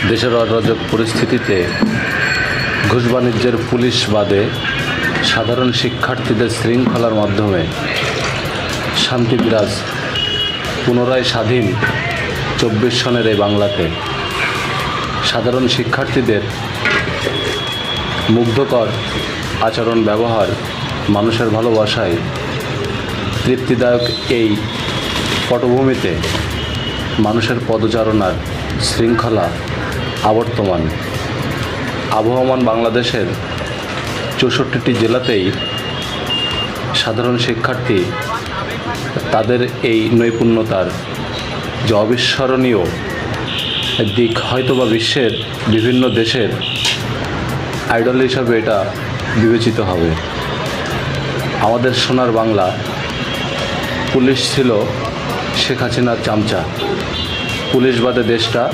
দেশের অরাজক পরিস্থিতিতে ঘুষ বাণিজ্যের পুলিশ বাদে সাধারণ শিক্ষার্থীদের শৃঙ্খলার মাধ্যমে শান্তি বিরাজ পুনরায় স্বাধীন 24 সনের এই বাংলাতে সাধারণ শিক্ষার্থীদের মুগ্ধকর আচরণ ব্যবহার মানুষের ভালোবাসায় তৃপ্তিদায়ক এই পটভূমিতে মানুষের পদচারণার শৃঙ্খলা আবর্তমান আবহমান বাংলাদেশের 64টি জেলাতেই সাধারণ শিক্ষার্থী তাদের এই নৈপুণ্যতার যে অবিস্মরণীয় দিক হয়তোবা বিশ্বের বিভিন্ন দেশের আইডল হিসাবে এটা বিবেচিত হবে। আমাদের সোনার বাংলা পুলিশ ছিল শেখ হাসিনার চামচা। পুলিশ বাদে দেশটা